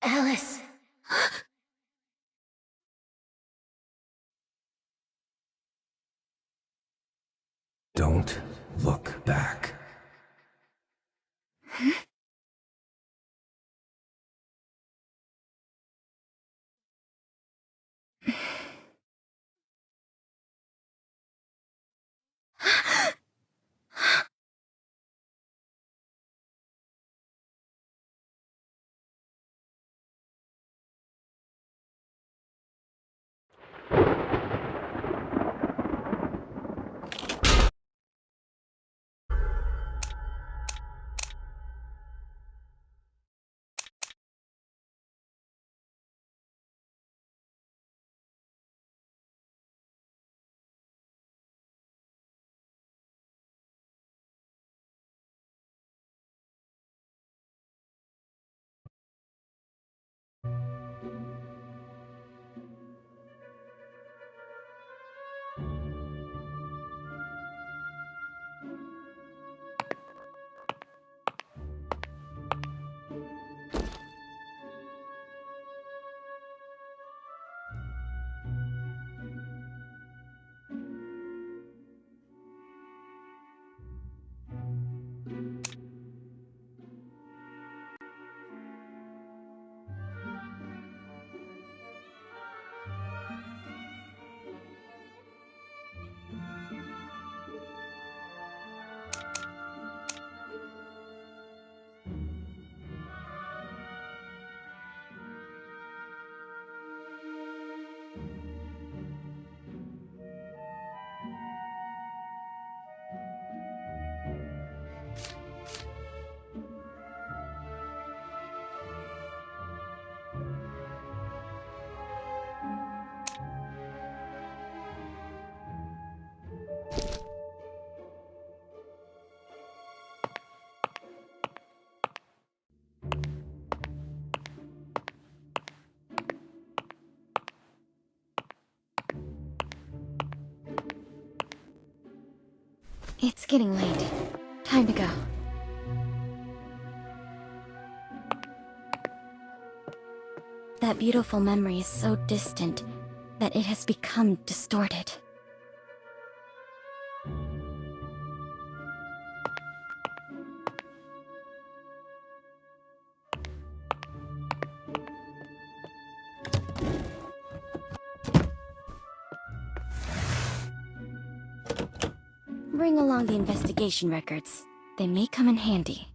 Alice. Don't look back. It's getting late. Time to go. That beautiful memory is so distant that it has become distorted. Bring along the investigation records. They may come in handy.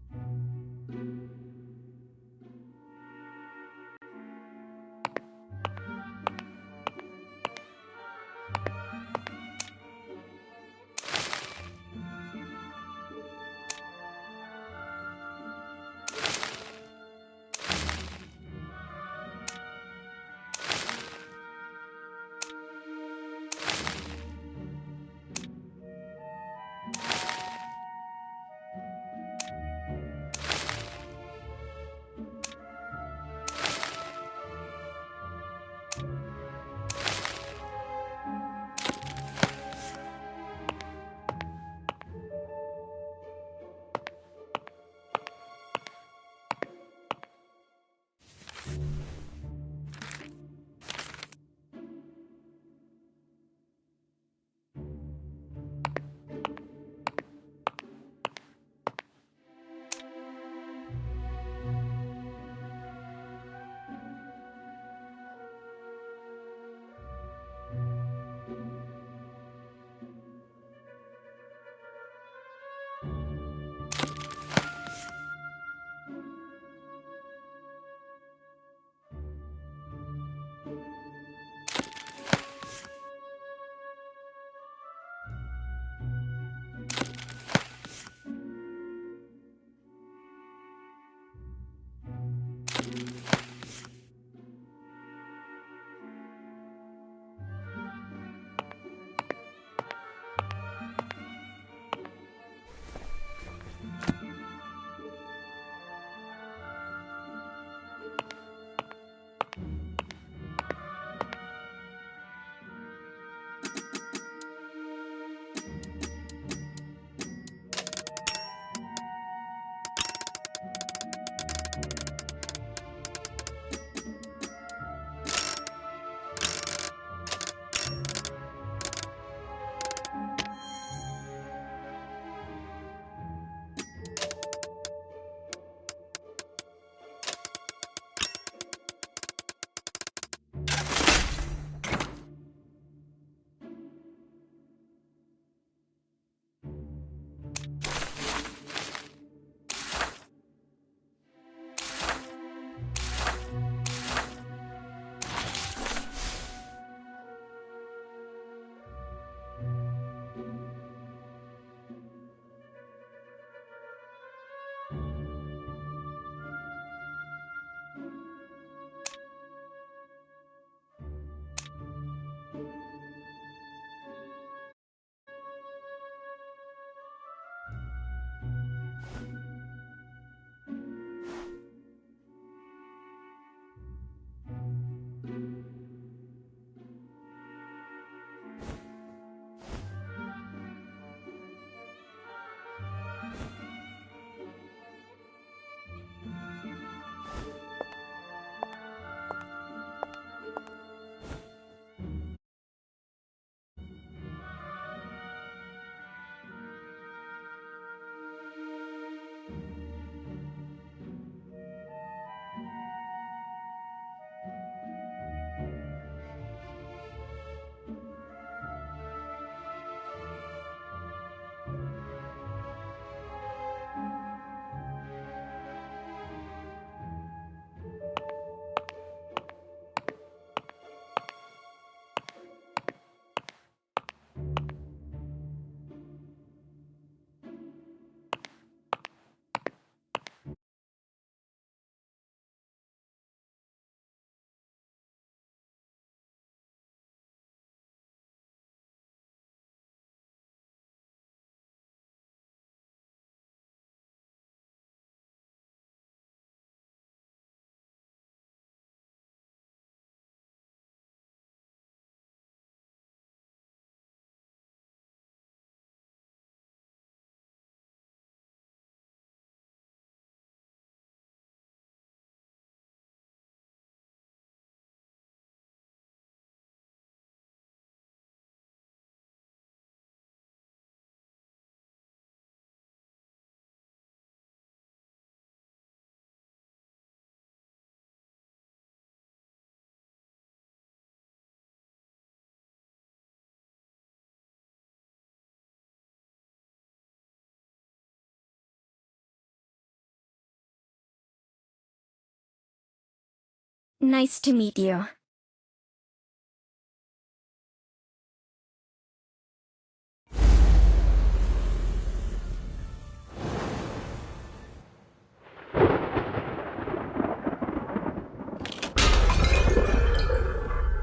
Nice to meet you.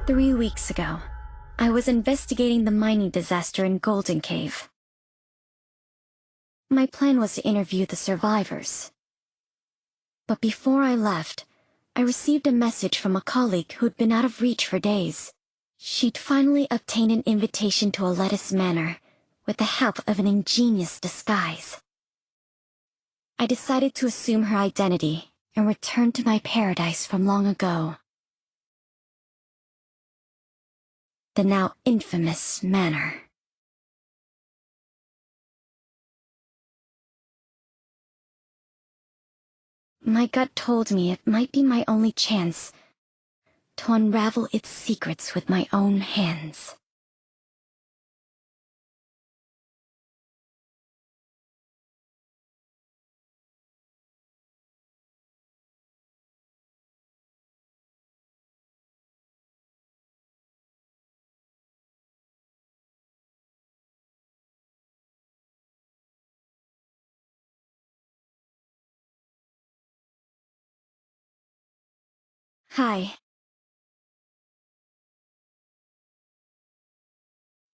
Three weeks ago, I was investigating the mining disaster in Golden Cave. My plan was to interview the survivors. But before I left, I received a message from a colleague who'd been out of reach for days. She'd finally obtained an invitation to Oletus Manor, with the help of an ingenious disguise. I decided to assume her identity and return to my paradise from long ago. The now infamous Manor. My gut told me it might be my only chance to unravel its secrets with my own hands. Hi.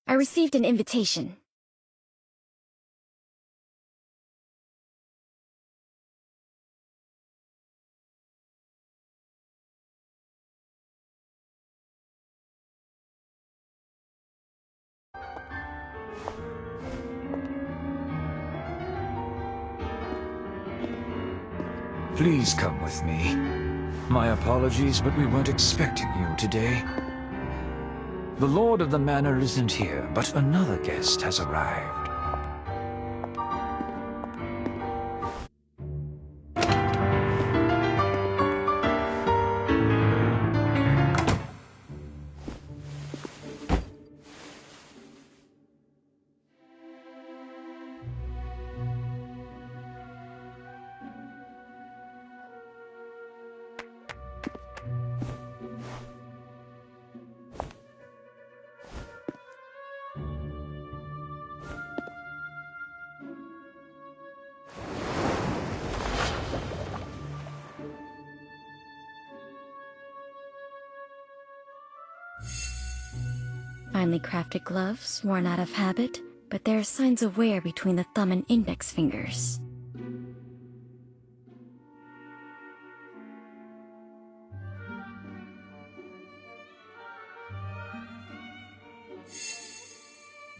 I received an invitation. Please come with me. My apologies, but we weren't expecting you today. The Lord of the Manor isn't here, but another guest has arrived. Finely crafted gloves, worn out of habit, but there are signs of wear between the thumb and index fingers.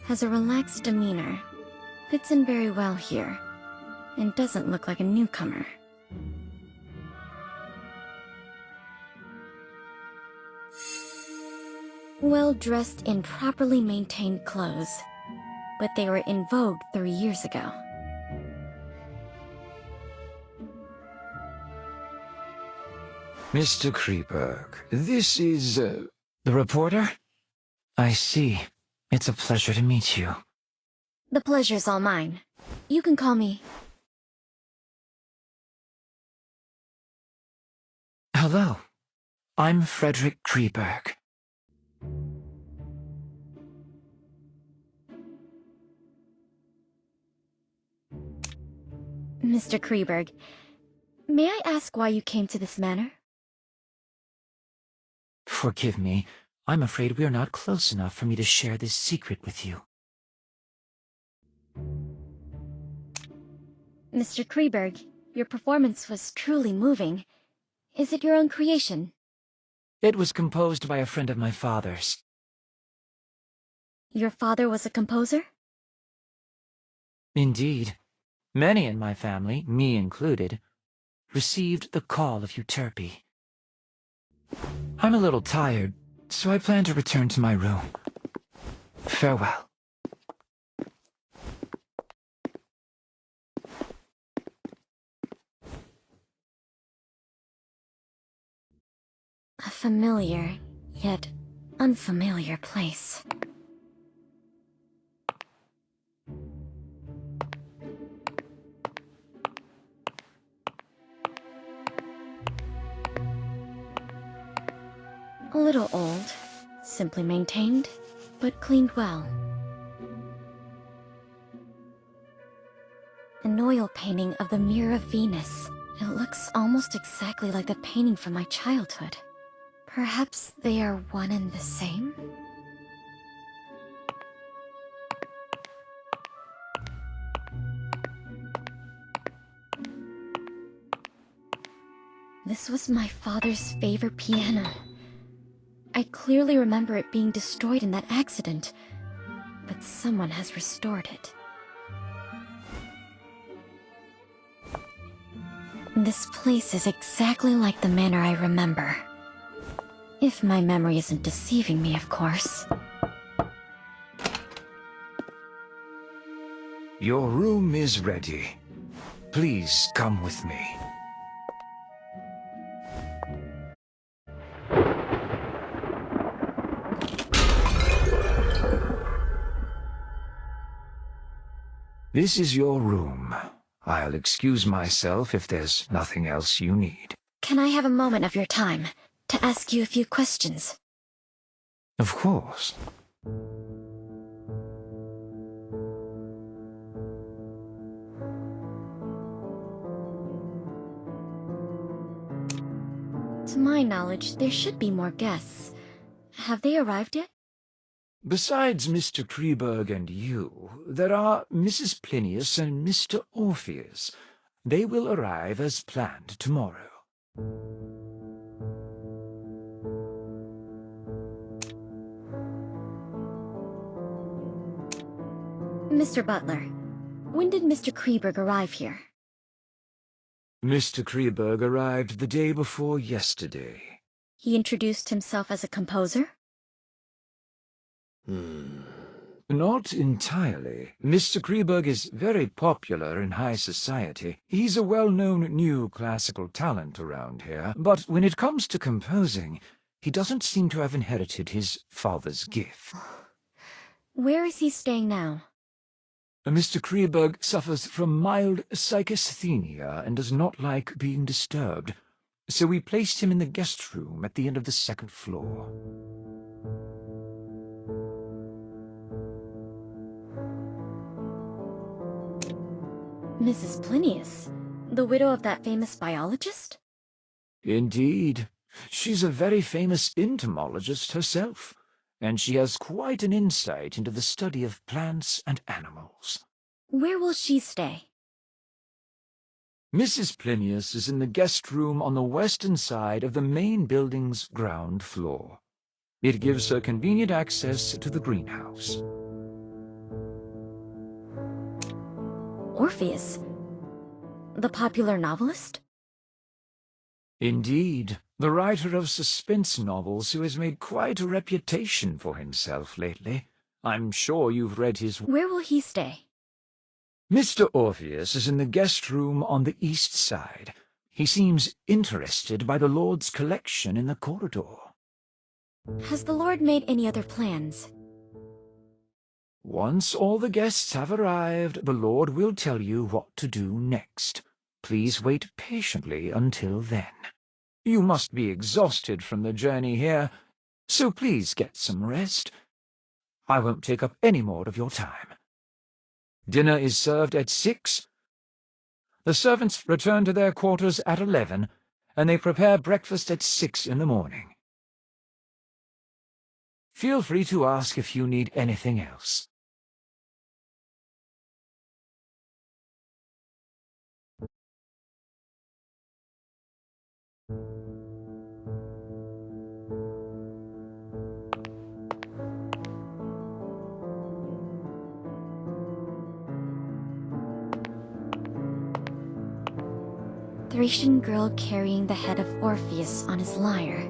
Has a relaxed demeanor, fits in very well here, and doesn't look like a newcomer. Well-dressed in properly maintained clothes, but they were in vogue 3 years ago. Mr. Kreberg, this is, the reporter? I see. It's a pleasure to meet you. The pleasure's all mine. You can call me... Hello. I'm Frederick Kreberg. Mr. Kreberg, may I ask why you came to this manor? Forgive me. I'm afraid we are not close enough for me to share this secret with you. Mr. Kreberg, your performance was truly moving. Is it your own creation? It was composed by a friend of my father's. Your father was a composer? Indeed. Many in my family, me included, received the call of Euterpe. I'm a little tired, so I plan to return to my room. Farewell. A familiar, yet unfamiliar place. little old, simply maintained, but cleaned well. An oil painting of the Mirror of Venus. It looks almost exactly like the painting from my childhood. Perhaps they are one and the same? This was my father's favorite piano. I clearly remember it being destroyed in that accident, but someone has restored it. This place is exactly like the manor I remember. If my memory isn't deceiving me, of course. Your room is ready. Please come with me. This is your room. I'll excuse myself if there's nothing else you need. Can I have a moment of your time to ask you a few questions? Of course. To my knowledge, there should be more guests. Have they arrived yet? Besides Mr. Kreberg and you, there are Mrs. Plinius and Mr. Orpheus. They will arrive as planned tomorrow. Mr. Butler, when did Mr. Kreberg arrive here? Mr. Kreberg arrived the day before yesterday. He introduced himself as a composer? Not entirely. Mr. Kreberg is very popular in high society. He's a well-known new classical talent around here, but when it comes to composing, he doesn't seem to have inherited his father's gift. Where is he staying now? Mr. Kreberg suffers from mild psychasthenia and does not like being disturbed, so we placed him in the guest room at the end of the second floor. Mrs. Plinius, the widow of that famous biologist? Indeed. She's a very famous entomologist herself, and she has quite an insight into the study of plants and animals. Where will she stay? Mrs. Plinius is in the guest room on the western side of the main building's ground floor. It gives her convenient access to the greenhouse. Orpheus? The popular novelist? Indeed, the writer of suspense novels who has made quite a reputation for himself lately. I'm sure you've read his... Where will he stay? Mr. Orpheus is in the guest room on the east side. He seems interested by the Lord's collection in the corridor. Has the Lord made any other plans? Once all the guests have arrived, the Lord will tell you what to do next. Please wait patiently until then. You must be exhausted from the journey here, so please get some rest. I won't take up any more of your time. Dinner is served at 6. The servants return to their quarters at 11, and they prepare breakfast at 6 in the morning. Feel free to ask if you need anything else. Thracian girl carrying the head of Orpheus on his lyre.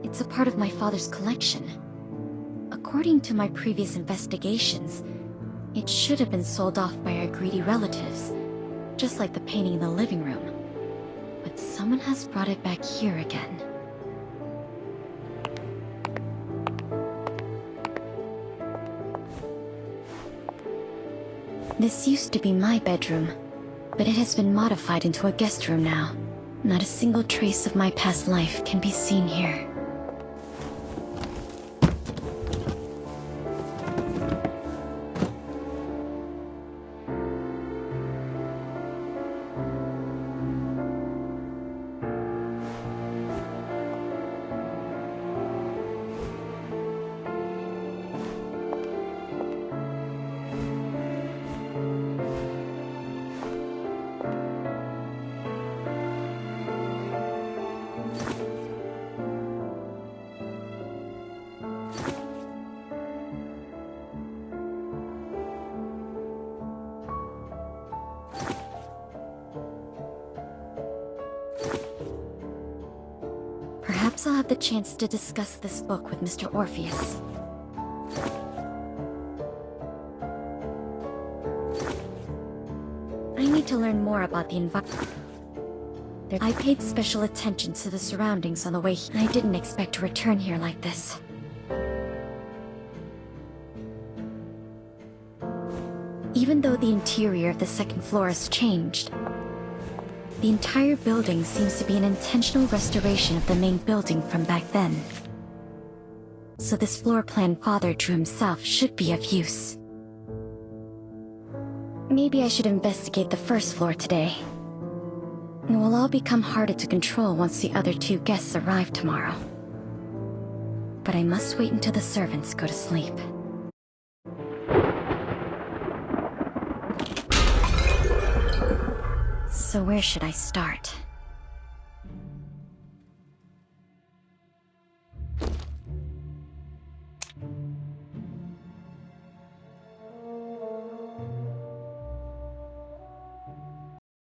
It's a part of my father's collection. According to my previous investigations, it should have been sold off by our greedy relatives, just like the painting in the living room. But someone has brought it back here again. This used to be my bedroom, but it has been modified into a guest room now. Not a single trace of my past life can be seen here. guess I'll have the chance to discuss this book with Mr. Orpheus. I need to learn more about the environment. I paid special attention to the surroundings on the way here. I didn't expect to return here like this. Even though the interior of the second floor has changed, the entire building seems to be an intentional restoration of the main building from back then. So this floor plan Father drew himself should be of use. Maybe I should investigate the first floor today. It will all become harder to control once the other two guests arrive tomorrow. But I must wait until the servants go to sleep. So where should I start?